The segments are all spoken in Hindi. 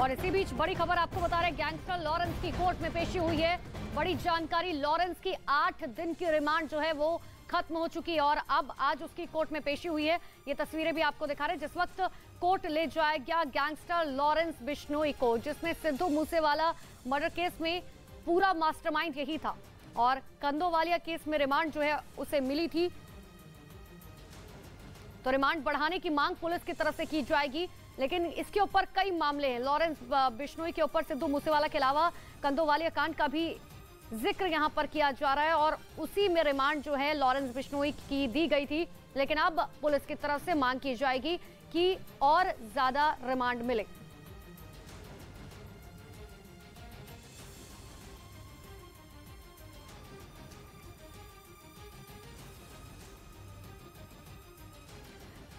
और इसी बीच बड़ी खबर आपको बता रहे हैं, गैंगस्टर लॉरेंस की कोर्ट में पेशी हुई है। बड़ी जानकारी, लॉरेंस की 8 दिन की रिमांड जो है वो खत्म हो चुकी है और अब आज उसकी कोर्ट में पेशी हुई है। ये तस्वीरें भी आपको दिखा रहे हैं जिस वक्त कोर्ट ले जाया गया गैंगस्टर लॉरेंस बिश्नोई को, जिसने सिद्धू मूसेवाला मर्डर केस में पूरा मास्टरमाइंड यही था और कंदोवालिया केस में रिमांड जो है उसे मिली थी। तो रिमांड बढ़ाने की मांग पुलिस की तरफ से की जाएगी, लेकिन इसके ऊपर कई मामले हैं। लॉरेंस बिश्नोई के ऊपर सिद्धू मूसेवाला के अलावा कंदोवालिया कांड का भी जिक्र यहां पर किया जा रहा है और उसी में रिमांड जो है लॉरेंस बिश्नोई की दी गई थी, लेकिन अब पुलिस की तरफ से मांग की जाएगी कि और ज्यादा रिमांड मिले।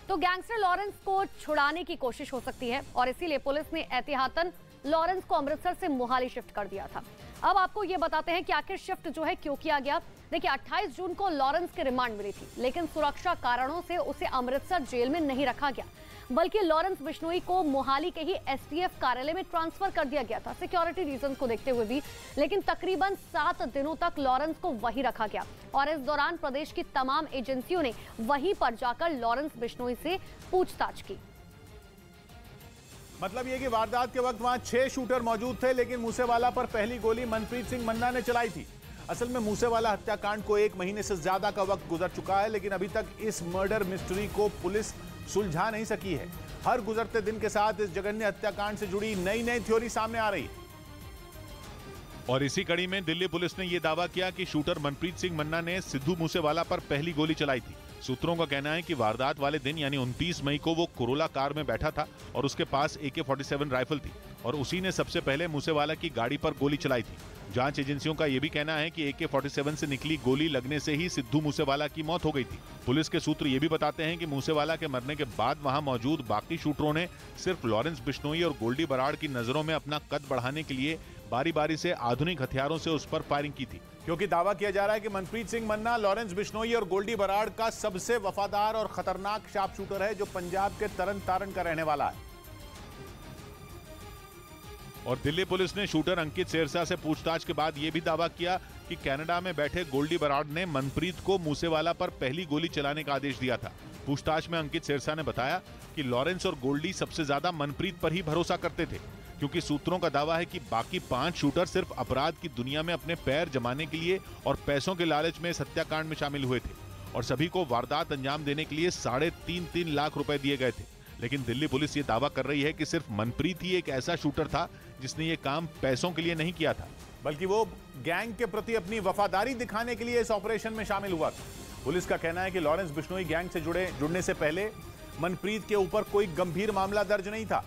तो गैंगस्टर लॉरेंस को छुड़ाने की कोशिश हो सकती है और इसीलिए पुलिस ने एहतियातन लॉरेंस को अमृतसर से मोहाली शिफ्ट कर दिया था। अब आपको ये बताते हैं कि आखिर शिफ्ट जो है क्यों किया गया। देखिए, 28 जून को लॉरेंस की रिमांड मिली थी, लेकिन सुरक्षा कारणों से उसे अमृतसर जेल में नहीं रखा गया, बल्कि लॉरेंस बिश्नोई को मोहाली के ही एसटीएफ कार्यालय में ट्रांसफर कर दिया गया था, सिक्योरिटी रीजन को देखते हुए भी। लेकिन तकरीबन 7 दिनों तक लॉरेंस को वहीं रखा गया और इस दौरान प्रदेश की तमाम एजेंसियों ने वहीं पर जाकर लॉरेंस बिश्नोई से पूछताछ की। मतलब ये कि वारदात के वक्त वहां 6 शूटर मौजूद थे, लेकिन मूसेवाला पर पहली गोली मनप्रीत सिंह मन्ना ने चलाई थी। असल में मूसेवाला हत्याकांड को 1 महीने से ज्यादा का वक्त गुजर चुका है, लेकिन अभी तक इस मर्डर मिस्ट्री को पुलिस सुलझा नहीं सकी है। हर गुजरते दिन के साथ इस जघन्य हत्याकांड से जुड़ी नई नई थ्योरी सामने आ रही है। और इसी कड़ी में दिल्ली पुलिस ने यह दावा किया कि शूटर मनप्रीत सिंह मन्ना ने सिद्धू मूसेवाला पर पहली गोली चलाई थी। सूत्रों का कहना है कि वारदात वाले दिन यानी 29 मई को वो कोरोला कार में बैठा था और उसके पास AK-47 राइफल थी और उसी ने सबसे पहले मूसेवाला की गाड़ी पर गोली चलाई थी। जांच एजेंसियों का यह भी कहना है कि AK-47 से निकली गोली लगने से ही सिद्धू मूसेवाला की मौत हो गई थी। पुलिस के सूत्र ये भी बताते हैं कि मूसेवाला के मरने के बाद वहां मौजूद बाकी शूटरों ने सिर्फ लॉरेंस बिश्नोई और गोल्डी बराड़ की नजरों में अपना कद बढ़ाने के लिए बारी बारी से आधुनिक हथियारों से उस पर फायरिंग की थी, क्योंकि दावा किया जा रहा है कि मनप्रीत सिंह मन्ना लॉरेंस बिश्नोई और गोल्डी बराड़ का सबसे वफादार और खतरनाक शार्प शूटर है, जो पंजाब के तरन तारण का रहने वाला है। और दिल्ली पुलिस ने शूटर अंकित सिरसा से पूछताछ के बाद यह भी दावा किया कि कनाडा में बैठे गोल्डी बराड़ ने मनप्रीत को मूसेवाला पर पहली गोली चलाने का आदेश दिया था। पूछताछ में अंकित सिरसा ने बताया कि लॉरेंस और गोल्डी सबसे ज्यादा मनप्रीत पर ही भरोसा करते थे, क्योंकि सूत्रों का दावा है कि बाकी 5 शूटर सिर्फ अपराध की दुनिया में अपने पैर जमाने के लिए और पैसों के लालच में इस हत्याकांड में शामिल हुए थे और सभी को वारदात अंजाम देने के लिए 3.5 लाख रुपए दिए गए थे। लेकिन दिल्ली पुलिस ये दावा कर रही है कि सिर्फ मनप्रीत ही एक ऐसा शूटर था जिसने ये काम पैसों के लिए नहीं किया था, बल्कि वो गैंग के प्रति अपनी वफादारी दिखाने के लिए इस ऑपरेशन में शामिल हुआ था। पुलिस का कहना है कि लॉरेंस बिश्नोई गैंग से जुड़ने से पहले मनप्रीत के ऊपर कोई गंभीर मामला दर्ज नहीं था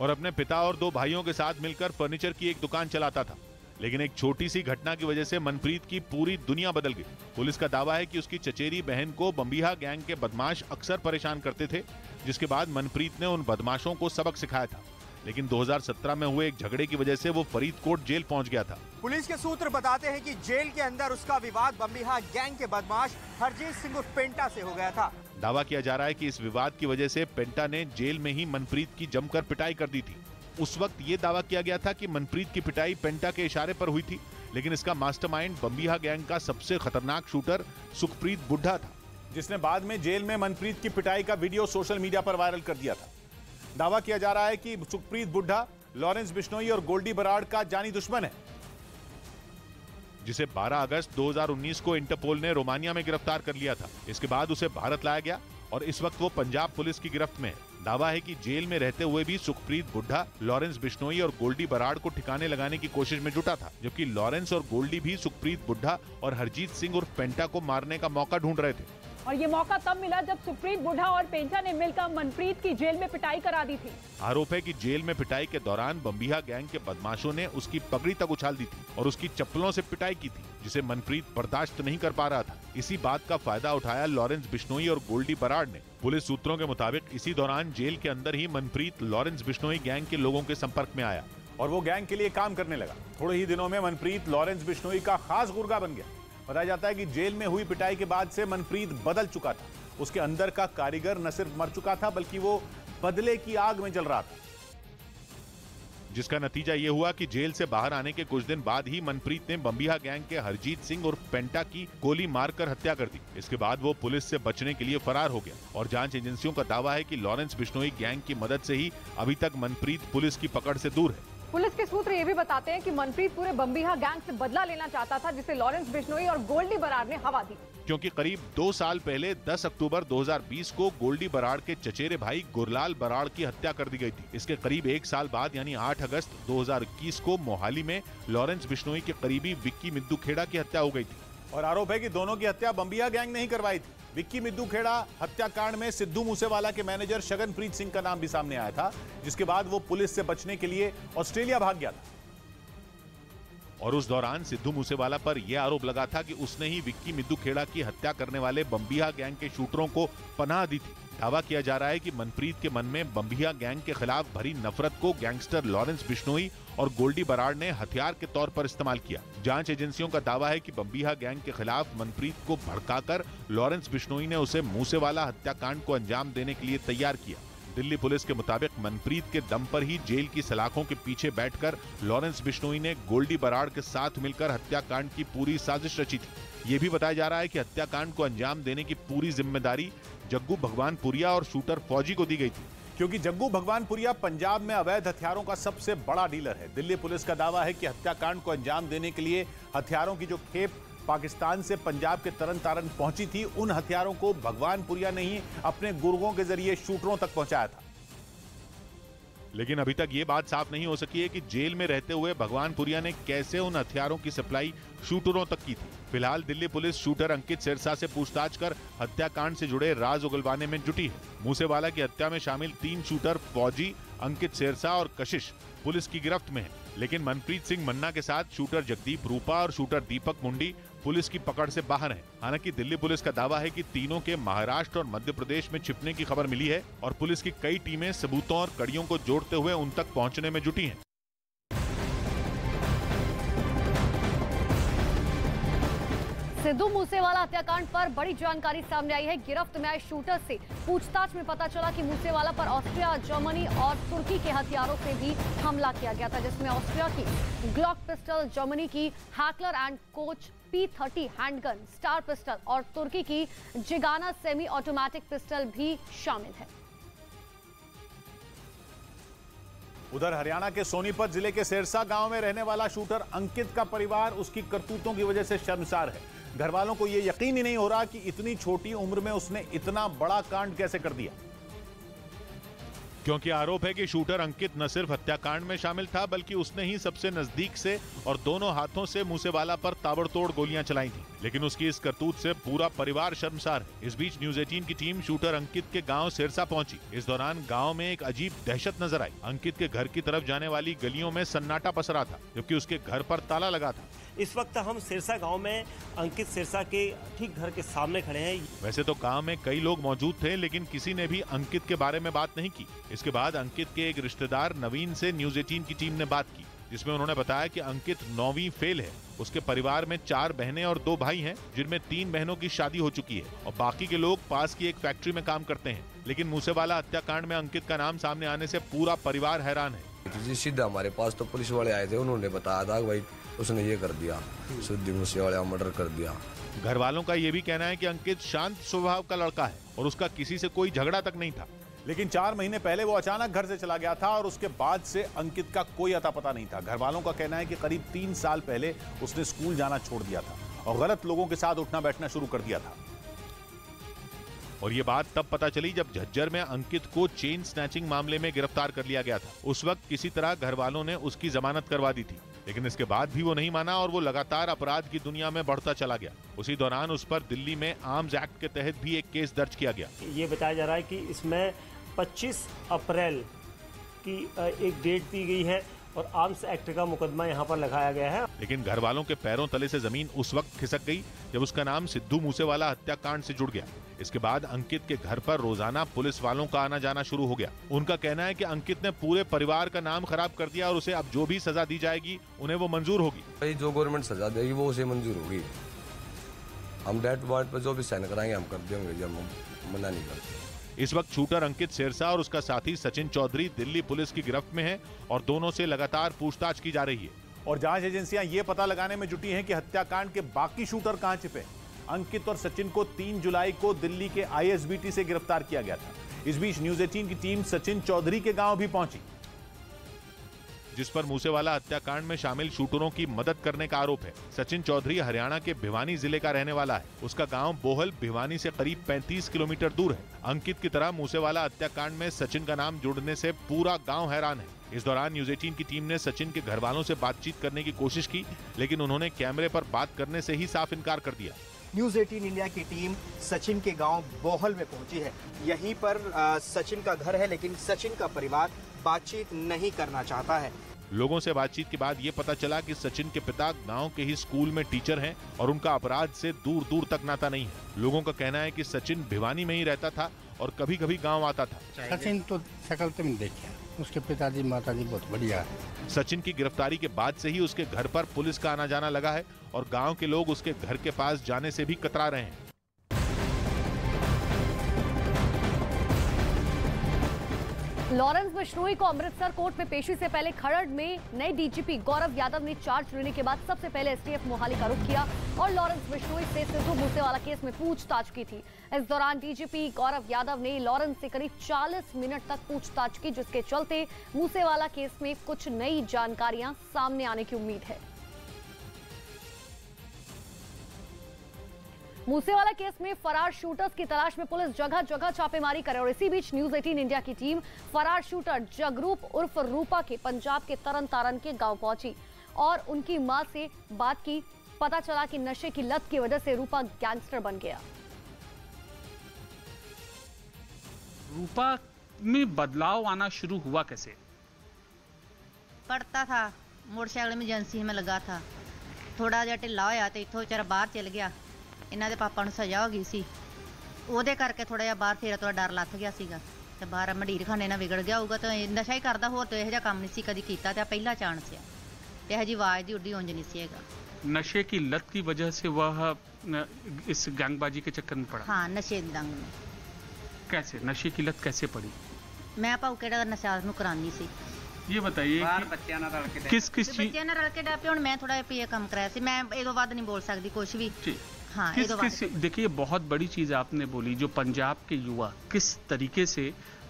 और अपने पिता और 2 भाइयों के साथ मिलकर फर्नीचर की एक दुकान चलाता था। लेकिन एक छोटी सी घटना की वजह से मनप्रीत की पूरी दुनिया बदल गई। पुलिस का दावा है कि उसकी चचेरी बहन को बम्बिहा गैंग के बदमाश अक्सर परेशान करते थे, जिसके बाद मनप्रीत ने उन बदमाशों को सबक सिखाया था। लेकिन 2017 में हुए एक झगड़े की वजह से वो फरीदकोट जेल पहुंच गया था। पुलिस के सूत्र बताते हैं कि जेल के अंदर उसका विवाद बम्बिहा गैंग के बदमाश हरजीत सिंह उर्फ पेंटा से हो गया था। दावा किया जा रहा है कि इस विवाद की वजह से पेंटा ने जेल में ही मनप्रीत की जमकर पिटाई कर दी थी। उस वक्त ये दावा किया गया था कि मनप्रीत की पिटाई पेंटा के इशारे पर हुई थी, लेकिन इसका मास्टरमाइंड बम्बिहा गैंग का सबसे खतरनाक शूटर सुखप्रीत बुड्ढा था, जिसने बाद में जेल में मनप्रीत की पिटाई का वीडियो सोशल मीडिया पर वायरल कर दिया था। दावा किया जा रहा है कि सुखप्रीत बुड्ढा लॉरेंस बिश्नोई और गोल्डी बराड़ का जानी दुश्मन है, जिसे 12 अगस्त 2019 को इंटरपोल ने रोमानिया में गिरफ्तार कर लिया था। इसके बाद उसे भारत लाया गया और इस वक्त वो पंजाब पुलिस की गिरफ्त में है। दावा है कि जेल में रहते हुए भी सुखप्रीत बुड्ढा लॉरेंस बिश्नोई और गोल्डी बराड़ को ठिकाने लगाने की कोशिश में जुटा था, जबकि लॉरेंस और गोल्डी भी सुखप्रीत बुड्ढा और हरजीत सिंह उर्फ पेंटा को मारने का मौका ढूंढ रहे थे। और ये मौका तब मिला जब सुखप्रीत बुड्ढा और पेंटा ने मिलकर मनप्रीत की जेल में पिटाई करा दी थी। आरोप है कि जेल में पिटाई के दौरान बम्बिहा गैंग के बदमाशों ने उसकी पगड़ी तक उछाल दी थी और उसकी चप्पलों से पिटाई की थी, जिसे मनप्रीत बर्दाश्त नहीं कर पा रहा था। इसी बात का फायदा उठाया लॉरेंस बिश्नोई और गोल्डी बराड़ ने। पुलिस सूत्रों के मुताबिक इसी दौरान जेल के अंदर ही मनप्रीत लॉरेंस बिश्नोई गैंग के लोगों के संपर्क में आया और वो गैंग के लिए काम करने लगा। थोड़े ही दिनों में मनप्रीत लॉरेंस बिश्नोई का खास गुर्गा बन गया। बताया जाता है कि जेल में हुई पिटाई के बाद से मनप्रीत बदल चुका था। उसके अंदर का कारीगर न सिर्फ मर चुका था, बल्कि वो बदले की आग में जल रहा था। जिसका नतीजा ये हुआ कि जेल से बाहर आने के कुछ दिन बाद ही मनप्रीत ने बम्बिहा गैंग के हरजीत सिंह और पेंटा की गोली मारकर हत्या कर दी। इसके बाद वो पुलिस से बचने के लिए फरार हो गया और जांच एजेंसियों का दावा है कि लॉरेंस बिश्नोई गैंग की मदद से ही अभी तक मनप्रीत पुलिस की पकड़ से दूर है। पुलिस के सूत्र ये भी बताते हैं कि मनप्रीत पूरे बम्बिहा गैंग से बदला लेना चाहता था, जिसे लॉरेंस बिश्नोई और गोल्डी बराड़ ने हवा दी। क्योंकि करीब 2 साल पहले 10 अक्टूबर 2020 को गोल्डी बराड़ के चचेरे भाई गुरलाल बराड़ की हत्या कर दी गई थी। इसके करीब 1 साल बाद यानी 8 अगस्त 2021 को मोहाली में लॉरेंस बिश्नोई के करीबी विक्की मिद्दू खेड़ा की हत्या हो गई थी। और आरोप है कि दोनों की हत्या बम्बिहा गैंग ने ही करवाई थी। विक्की मिद्दू खेड़ा हत्याकांड में सिद्धू मूसेवाला के मैनेजर शगनप्रीत सिंह का नाम भी सामने आया था, जिसके बाद वो पुलिस से बचने के लिए ऑस्ट्रेलिया भाग गया था। और उस दौरान सिद्धू मूसेवाला पर यह आरोप लगा था कि उसने ही विक्की मिद्दू खेड़ा की हत्या करने वाले बम्बिहा गैंग के शूटरों को पनाह दी थी। दावा किया जा रहा है कि मनप्रीत के मन में बम्बिहा गैंग के खिलाफ भरी नफरत को गैंगस्टर लॉरेंस बिश्नोई और गोल्डी बराड़ ने हथियार के तौर पर इस्तेमाल किया। जांच एजेंसियों का दावा है कि बम्बिहा गैंग के खिलाफ मनप्रीत को भड़काकर लॉरेंस बिश्नोई ने उसे मूसेवाला हत्याकांड को अंजाम देने के लिए तैयार किया। दिल्ली पुलिस के मुताबिक मनप्रीत के दम पर ही जेल की सलाखों के पीछे बैठकर लॉरेंस बिश्नोई ने गोल्डी बराड़ के साथ मिलकर हत्याकांड की पूरी साजिश रची थी। ये भी बताया जा रहा है कि हत्याकांड को अंजाम देने की पूरी जिम्मेदारी जग्गू भगवानपुरिया और शूटर फौजी को दी गई थी, क्योंकि जग्गू भगवानपुरिया पंजाब में अवैध हथियारों का सबसे बड़ा डीलर है। दिल्ली पुलिस का दावा है कि हत्याकांड को अंजाम देने के लिए हथियारों की जो खेप पाकिस्तान से पंजाब के तरन तारन पहुंची थी, उन हथियारों को भगवानपुरिया ने ही अपने गुर्गों के जरिए शूटरों तक पहुंचाया था। लेकिन अभी तक ये बात साफ नहीं हो सकी है कि जेल में रहते हुए भगवानपुरिया ने कैसे उन हथियारों की सप्लाई शूटरों तक की थी। फिलहाल दिल्ली पुलिस शूटर अंकित सिरसा से पूछताछ कर हत्याकांड से जुड़े राज उगलवाने में जुटी है। मूसेवाला की हत्या में शामिल 3 शूटर फौजी, अंकित सिरसा और कशिश पुलिस की गिरफ्त में है, लेकिन मनप्रीत सिंह मन्ना के साथ शूटर जगदीप रूपा और शूटर दीपक मुंडी पुलिस की पकड़ से बाहर हैं। हालांकि दिल्ली पुलिस का दावा है कि तीनों के महाराष्ट्र और मध्य प्रदेश में छिपने की खबर मिली है और पुलिस की कई टीमें सबूतों और कड़ियों को जोड़ते हुए उन तक पहुंचने में जुटी हैं। सिद्धू मूसेवाला हत्याकांड पर बड़ी जानकारी सामने आई है। गिरफ्त में आए शूटर से पूछताछ में पता चला कि मूसेवाला पर ऑस्ट्रिया, जर्मनी और तुर्की के हथियारों से भी हमला किया गया था, जिसमें ऑस्ट्रिया की ग्लॉक पिस्टल, जर्मनी की heckler and coach P30 handgun, star pistol और तुर्की की जिगाना सेमी ऑटोमेटिक पिस्टल भी शामिल है। उधर हरियाणा के सोनीपत जिले के सिरसा गांव में रहने वाला शूटर अंकित का परिवार उसकी करतूतों की वजह से शर्मसार है। घर वालों को यह यकीन ही नहीं हो रहा कि इतनी छोटी उम्र में उसने इतना बड़ा कांड कैसे कर दिया, क्योंकि आरोप है कि शूटर अंकित न सिर्फ हत्याकांड में शामिल था, बल्कि उसने ही सबसे नजदीक से और दोनों हाथों से मूसेवाला पर ताबड़तोड़ गोलियां चलाई थी। लेकिन उसकी इस करतूत से पूरा परिवार शर्मसार है। इस बीच न्यूज 18 की टीम शूटर अंकित के गांव सिरसा पहुंची। इस दौरान गांव में एक अजीब दहशत नजर आई। अंकित के घर की तरफ जाने वाली गलियों में सन्नाटा पसरा था, जबकि उसके घर पर ताला लगा था। इस वक्त हम सिरसा गांव में अंकित सिरसा के ठीक घर के सामने खड़े हैं। वैसे तो गांव में कई लोग मौजूद थे, लेकिन किसी ने भी अंकित के बारे में बात नहीं की। इसके बाद अंकित के एक रिश्तेदार नवीन से न्यूज 18 की टीम ने बात की, जिसमें उन्होंने बताया कि अंकित 9वीं फेल है। उसके परिवार में 4 बहनें और 2 भाई हैं, जिनमें 3 बहनों की शादी हो चुकी है और बाकी के लोग पास की एक फैक्ट्री में काम करते हैं। लेकिन मूसेवाला हत्याकांड में अंकित का नाम सामने आने से पूरा परिवार हैरान है। जी सीधा हमारे पास तो पुलिस वाले आए थे, उन्होंने बताया था कि भाई उसने ये कर दिया, सिद्धू मूसेवाला मर्डर कर दिया। घर वालों का ये भी कहना है कि अंकित शांत स्वभाव का लड़का है और उसका किसी से कोई झगड़ा तक नहीं था। लेकिन 4 महीने पहले वो अचानक घर से चला गया था और उसके बाद से अंकित का कोई अता पता नहीं था। घर वालों का कहना है कि करीब 3 साल पहले उसने स्कूल जाना छोड़ दिया था और गलत लोगों के साथ उठना बैठना शुरू कर दिया था। और ये बात तब पता चली जब झज्जर में अंकित को चेन स्नैचिंग मामले में गिरफ्तार कर लिया गया था। उस वक्त किसी तरह घर वालों ने उसकी जमानत करवा दी थी, लेकिन इसके बाद भी वो नहीं माना और वो लगातार अपराध की दुनिया में बढ़ता चला गया। उसी दौरान उस पर दिल्ली में आर्म्स एक्ट के तहत भी एक केस दर्ज किया गया। ये बताया जा रहा है कि इसमें 25 अप्रैल की एक डेट दी गई है और आर्म्स एक्ट का मुकदमा यहाँ पर लगाया गया है। लेकिन घर वालों के पैरों तले से जमीन उस वक्त खिसक गई जब उसका नाम सिद्धू मूसेवाला हत्याकांड से जुड़ गया। इसके बाद अंकित के घर पर रोजाना पुलिस वालों का आना जाना शुरू हो गया। उनका कहना है कि अंकित ने पूरे परिवार का नाम खराब कर दिया और उसे अब जो भी सजा दी जाएगी उन्हें वो मंजूर होगी। भाई जो गवर्नमेंट सजा देगी वो उसे मंजूर होगी। हम डेथ वारंट पर जो भी साइन कराएंगे हम कर देंगे, जब हम मना नहीं करते। इस वक्त शूटर अंकित सिरसा और उसका साथी सचिन चौधरी दिल्ली पुलिस की गिरफ्त में है और दोनों से लगातार पूछताछ की जा रही है। और जांच एजेंसियां ये पता लगाने में जुटी हैं कि हत्याकांड के बाकी शूटर कहां छिपे। अंकित और सचिन को 3 जुलाई को दिल्ली के ISBT से गिरफ्तार किया गया था। इस बीच न्यूज़ 18 की टीम सचिन चौधरी के गांव भी पहुंची, जिस पर मूसेवाला हत्याकांड में शामिल शूटरों की मदद करने का आरोप है। सचिन चौधरी हरियाणा के भिवानी जिले का रहने वाला है। उसका गांव बोहल भिवानी से करीब 35 किलोमीटर दूर है। अंकित की तरह मूसेवाला हत्याकांड में सचिन का नाम जुड़ने से पूरा गांव हैरान है। इस दौरान न्यूज़ 18 की टीम ने सचिन के घर वालों से बातचीत करने की कोशिश की, लेकिन उन्होंने कैमरे पर बात करने से ही साफ इनकार कर दिया। न्यूज़ 18 इंडिया की टीम सचिन के गांव बोहल में पहुंची है। यहीं पर सचिन का घर है, लेकिन सचिन का परिवार बातचीत नहीं करना चाहता है। लोगों से बातचीत के बाद ये पता चला कि सचिन के पिता गांव के ही स्कूल में टीचर हैं और उनका अपराध से दूर दूर तक नाता नहीं है। लोगों का कहना है कि सचिन भिवानी में ही रहता था और कभी कभी गांव आता था। सचिन तो शक्ल तो नहीं देखा, उसके पिताजी माताजी बहुत बढ़िया है। सचिन की गिरफ्तारी के बाद से ही उसके घर पर पुलिस का आना जाना लगा है और गांव के लोग उसके घर के पास जाने से भी कतरा रहे हैं। लॉरेंस बिश्नोई को अमृतसर कोर्ट में पेशी से पहले खरड़ में नए डीजीपी गौरव यादव ने चार्ज लेने के बाद सबसे पहले एसटीएफ मोहाली का रुख किया और लॉरेंस बिश्नोई से सिद्धू मूसेवाला केस में पूछताछ की थी। इस दौरान डीजीपी गौरव यादव ने लॉरेंस से करीब 40 मिनट तक पूछताछ की, जिसके चलते मूसेवाला केस में कुछ नई जानकारियां सामने आने की उम्मीद है। मूसेवाला केस में फरार शूटर्स की तलाश में पुलिस जगह जगह छापेमारी करे और इसी बीच न्यूज़ 18 इंडिया की टीम फरार शूटर जगरूप उर्फ रूपा के पंजाब के तरन तारन के गांव पहुंची और उनकी मां से बात की। पता चला कि नशे की लत की वजह से रूपा गैंगस्टर बन गया। रूपा में बदलाव आना शुरू हुआ कैसे? पढ़ता था, मोटरसाइकिल में एजेंसी में लगा था, थोड़ा जिहा ढिला होया ते इत्थों बेचारा बाहर चल गया। ਇਹਨਾਂ ਦੇ ਪਾਪਾ ਨੂੰ ਸਜ਼ਾ ਹੋ ਗਈ ਸੀ, ਉਹਦੇ ਕਰਕੇ ਥੋੜਾ ਜਿਹਾ ਬਾਹਰ ਫੇਰ ਤੋਂ ਡਰ ਲੱਥ ਗਿਆ ਸੀਗਾ ਤੇ ਬਾਹਰ ਮੰਡੀਰ ਖਾਨੇ ਨਾਲ ਵਿਗੜ ਗਿਆ ਹੋਊਗਾ ਤਾਂ ਨਸ਼ਾ ਹੀ ਕਰਦਾ, ਹੋਰ ਤਾਂ ਇਹੋ ਜਿਹਾ ਕੰਮ ਨਹੀਂ ਸੀ ਕਦੀ ਕੀਤਾ ਤੇ ਪਹਿਲਾ ਚਾਂਸ ਆ ਤੇ ਇਹੋ ਜਿਹੀ ਆਵਾਜ਼ ਦੀ ਉੱਡੀ ਉਂਝ ਨਹੀਂ ਸੀ ਹੈਗਾ। नशे की लत की वजह से वह इस गैंगबाजी के चक्कर में पड़ा। हाँ, नशे दंग में। कैसे नशे की लत कैसे पड़ी? मैं भाऊ केड़ा नशा ਨੂੰ ਕਰਾਨੀ ਸੀ। ये बताइए कि ਬੱਚਿਆਂ ਨਾਲ ਰਲ ਕੇ किस चीज ਬੱਚਿਆਂ ਨਾਲ ਰਲ ਕੇ ਡਾਪੇ ਹੁਣ मैं थोड़ा ये काम कराया ਸੀ, मैं ਇਹਦੋਂ ਵੱਧ नहीं बोल सकती कुछ भी। हाँ, देखिए बहुत बड़ी चीज आपने बोली, जो पंजाब के युवा किस तरीके से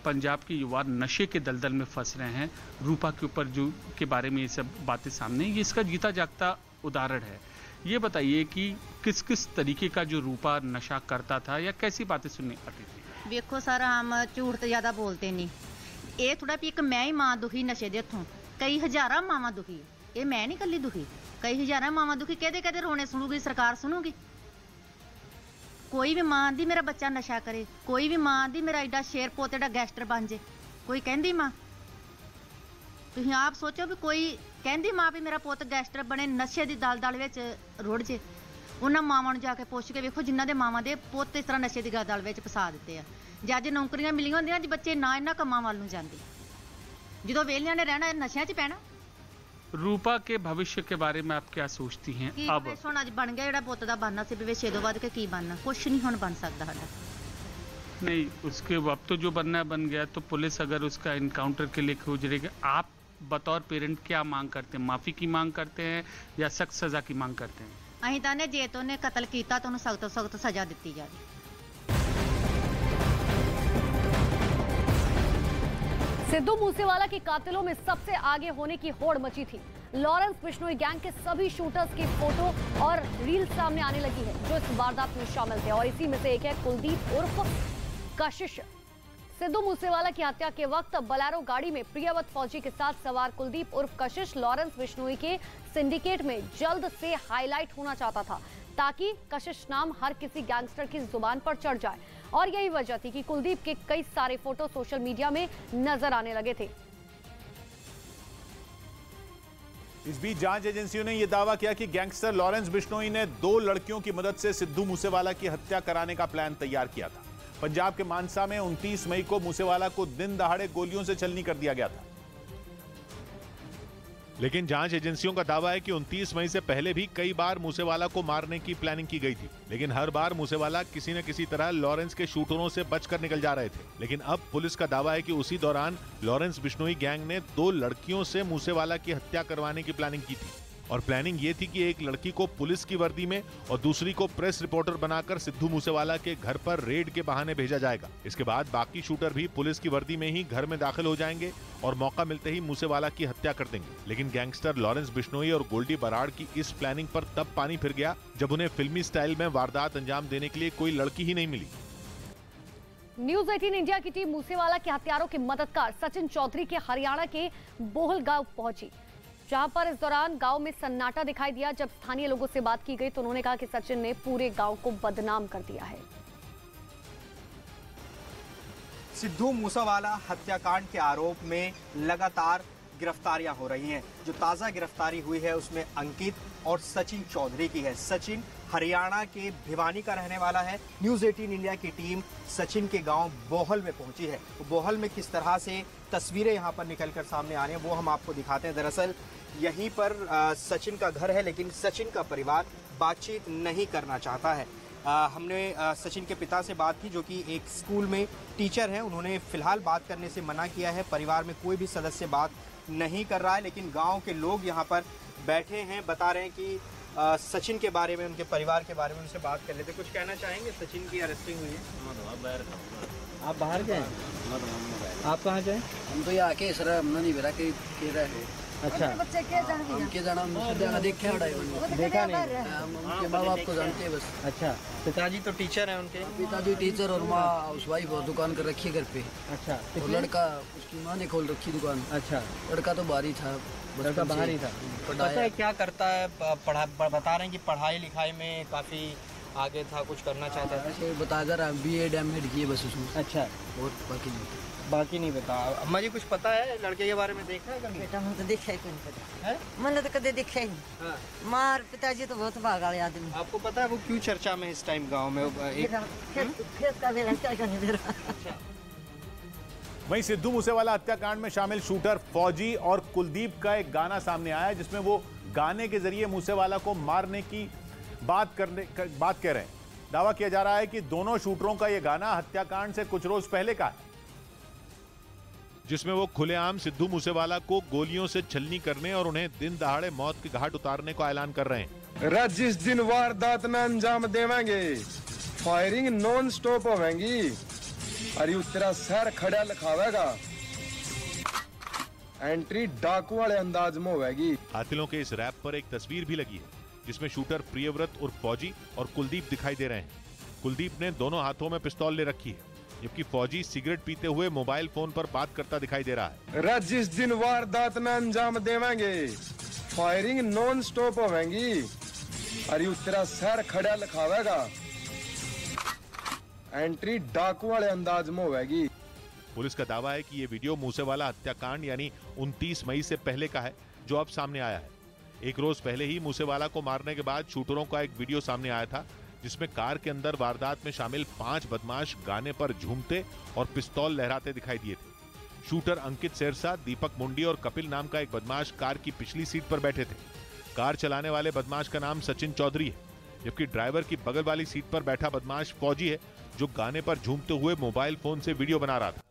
पंजाब के युवा नशे के दलदल में फंस रहे हैं। रूपा के ऊपर जो के बारे में ये सब बातें सामने, ये इसका जीता जागता उदाहरण है। ये बताइए कि किस किस तरीके का जो रूपा नशा करता था या कैसी बातें सुनने आती थी? देखो सर, हम झूठ तो ज्यादा बोलते नहीं, ये थोड़ा भी एक मैं ही मां दुखी नशे दे हथों, कई हजारां मावां दुखी, ये मैं नहीं कल्ली दुखी, कई हजारां मावां दुखी। कहते कहते रोने सुनूगी सरकार, सुनूगी? कोई भी मां दी मेरा बच्चा नशा करे, कोई भी मां दी मेरा एडा शेर पोते दा गैंगस्टर बन जे, कोई कहंदी मां? तुसीं आप सोचो भी कोई कहंदी मां भी मेरा पुत गैंगस्टर बने, नशे दी दलदल विच रुड़ जे। उन्हां मावां नूं जाके पुछ के वेखो जिन्हां दे मावां दे पुत इस तरह नशे दी दलदल विच फसा दित्ते आ। जे अज नौकरियां मिलियां होंदियां, अज बच्चे ना इन्हां कम्मां वल नूं जांदे, जदों वेलियां ने रहना नशियां 'च पैना। रूपा के भविष्य के बारे में आप क्या सोचती हैं? अब हुण अज बन गया, जिहड़ा पुत दा बनना सी भविष्य दो बाद के की बनना, कुछ नहीं हुण बन सकदा साडा। नहीं, उसके अब तो जो बनना है बन गया, तो पुलिस अगर उसका इनकाउंटर के लिए गुजरेगी, आप बतौर पेरेंट क्या मांग करते हैं? माफी की मांग करते हैं या सख्त सजा की मांग करते हैं? असीं तां ने जे तो ने कतल कीता तो उहनूं सख्त तो सख्त सजा दित्ती जावे। सिद्धू मूसेवाला के कातिलों में सबसे आगे होने की होड़ मची थी। लॉरेंस बिश्नोई गैंग के सभी शूटर्स की फोटो और रील सामने आने लगी है जो इस वारदात में शामिल थे और इसी में से एक है कुलदीप उर्फ कशिश। सिद्धू मूसेवाला की हत्या के वक्त बलेरो गाड़ी में प्रियवत फौजी के साथ सवार कुलदीप उर्फ कशिश लॉरेंस बिश्नोई के सिंडिकेट में जल्द से हाईलाइट होना चाहता था ताकि कशिश नाम हर किसी गैंगस्टर की जुबान पर चढ़ जाए और यही वजह थी कि कुलदीप के कई सारे फोटो सोशल मीडिया में नजर आने लगे थे। इस बीच जांच एजेंसियों ने यह दावा किया कि गैंगस्टर लॉरेंस बिश्नोई ने 2 लड़कियों की मदद से सिद्धू मूसेवाला की हत्या कराने का प्लान तैयार किया था। पंजाब के मानसा में 29 मई को मूसेवाला को दिन दहाड़े गोलियों से छलनी कर दिया गया था। लेकिन जांच एजेंसियों का दावा है कि 29 मई से पहले भी कई बार मूसेवाला को मारने की प्लानिंग की गई थी, लेकिन हर बार मूसेवाला किसी न किसी तरह लॉरेंस के शूटरों से बचकर निकल जा रहे थे। लेकिन अब पुलिस का दावा है कि उसी दौरान लॉरेंस बिश्नोई गैंग ने 2 लड़कियों से मूसेवाला की हत्या करवाने की प्लानिंग की थी। और प्लानिंग ये थी कि एक लड़की को पुलिस की वर्दी में और दूसरी को प्रेस रिपोर्टर बनाकर सिद्धू मूसेवाला के घर पर रेड के बहाने भेजा जाएगा। इसके बाद बाकी शूटर भी पुलिस की वर्दी में ही घर में दाखिल हो जाएंगे और मौका मिलते ही मूसेवाला की हत्या कर देंगे। लेकिन गैंगस्टर लॉरेंस बिश्नोई और गोल्डी बराड़ की इस प्लानिंग पर तब पानी फिर गया जब उन्हें फिल्मी स्टाइल में वारदात अंजाम देने के लिए कोई लड़की ही नहीं मिली। न्यूज 18 इंडिया की टीम मूसेवाला के हत्यारों के मददगार सचिन चौधरी के हरियाणा के बोहल गांव पहुंची, जहां पर इस दौरान गांव में सन्नाटा दिखाई दिया। जब स्थानीय लोगों से बात की गई तो उन्होंने कहा कि सचिन ने पूरे गांव को बदनाम कर दिया है। सिद्धू मूसेवाला हत्याकांड के आरोप में लगातार गिरफ्तारियां हो रही हैं। जो ताज़ा गिरफ्तारी हुई है उसमें अंकित और सचिन चौधरी की है। सचिन हरियाणा के भिवानी का रहने वाला है। न्यूज़ 18 इंडिया की टीम सचिन के गांव बोहल में पहुंची है। बोहल में किस तरह से तस्वीरें यहां पर निकलकर सामने आ रही हैं वो हम आपको दिखाते हैं। दरअसल यहीं पर सचिन का घर है, लेकिन सचिन का परिवार बातचीत नहीं करना चाहता है। हमने सचिन के पिता से बात की, जो कि एक स्कूल में टीचर हैं। उन्होंने फिलहाल बात करने से मना किया है। परिवार में कोई भी सदस्य बात नहीं कर रहा है, लेकिन गांव के लोग यहां पर बैठे हैं, बता रहे हैं कि सचिन के बारे में, उनके परिवार के बारे में उनसे बात कर लेते। कुछ कहना चाहेंगे? सचिन की अरेस्टिंग हुई है। आप बाहर गए? आप कहाँ गए? हम तो यहाँ के सर, हमने नहीं बेरा के रहे हैं। अच्छा, बच्चे के जाना देखा देखा नहीं, उनके माँ बाप को जानते हैं बस। अच्छा, पिताजी तो टीचर हैं उनके? पिताजी टीचर और माँ हाउसवाइफ और दुकान कर रखी है घर पे। अच्छा, और लड़का उसकी माँ ने खोल रखी दुकान। अच्छा, लड़का तो बाहर ही था। लड़का बाहर ही था। पता है क्या करता है? बता रहे हैं कि पढ़ाई लिखाई में काफ़ी आगे था, कुछ करना चाहता था। ऐसे बता जा रहा BA एमएड किए बस उसमें। अच्छा, और बाकी नहीं बता। अम्मा जी कुछ पता है लड़के के बारे में? देखा है कभी? बेटा मैंने तो देखा ही नहीं, पता है मैंने तो कदे देखा ही नहीं। मार पिताजी तो बहुत भागा वाले आदमी। आपको पता है वो क्यों चर्चा में इस टाइम गांव में? खेत का बेलन क्या करने दे रहा। वहीं सिद्धू मूसेवाला हत्याकांड में शामिल शूटर फौजी और कुलदीप का एक गाना सामने आया, जिसमें वो गाने के जरिए मूसेवाला को मारने की बात कह रहे हैं। दावा किया जा रहा है कि दोनों शूटरों का यह गाना हत्याकांड से कुछ रोज पहले का है, जिसमें वो खुलेआम सिद्धू मूसेवाला को गोलियों से छलनी करने और उन्हें दिन दहाड़े मौत के घाट उतारने का ऐलान कर रहे हैं। जिस दिन वारदात में अंजाम देवेंगे, फायरिंग नॉन स्टॉप होवेगी, अरे तेरा सर खड़ा लिखावेगा, एंट्री डाकू वाले अंदाज में होवेगी। कातिलों के इस रैप पर एक तस्वीर भी लगी है, जिसमें शूटर प्रियव्रत उर्फ फौजी और कुलदीप दिखाई दे रहे हैं। कुलदीप ने दोनों हाथों में पिस्तौल ले रखी है, जबकि फौजी सिगरेट पीते हुए मोबाइल फोन पर बात करता दिखाई दे रहा है। जिस दिन वारदात में अंजाम देवेंगे, फायरिंग नॉन स्टॉप होवेगी, अरे तेरा सर खड़ा लिखावेगा, एंट्री डाकू वाले अंदाज में होवेगी। पुलिस का दावा है कि ये वीडियो मूसेवाला हत्याकांड यानी 29 मई से पहले का है, जो अब सामने आया है। एक रोज पहले ही मूसेवाला को मारने के बाद शूटरों का एक वीडियो सामने आया था, जिसमें कार के अंदर वारदात में शामिल 5 बदमाश गाने पर झूमते और पिस्तौल लहराते दिखाई दिए थे। शूटर अंकित शेरसा, दीपक मुंडी और कपिल नाम का एक बदमाश कार की पिछली सीट पर बैठे थे। कार चलाने वाले बदमाश का नाम सचिन चौधरी है, जबकि ड्राइवर की बगल वाली सीट पर बैठा बदमाश फौजी है, जो गाने पर झूमते हुए मोबाइल फोन से वीडियो बना रहा था।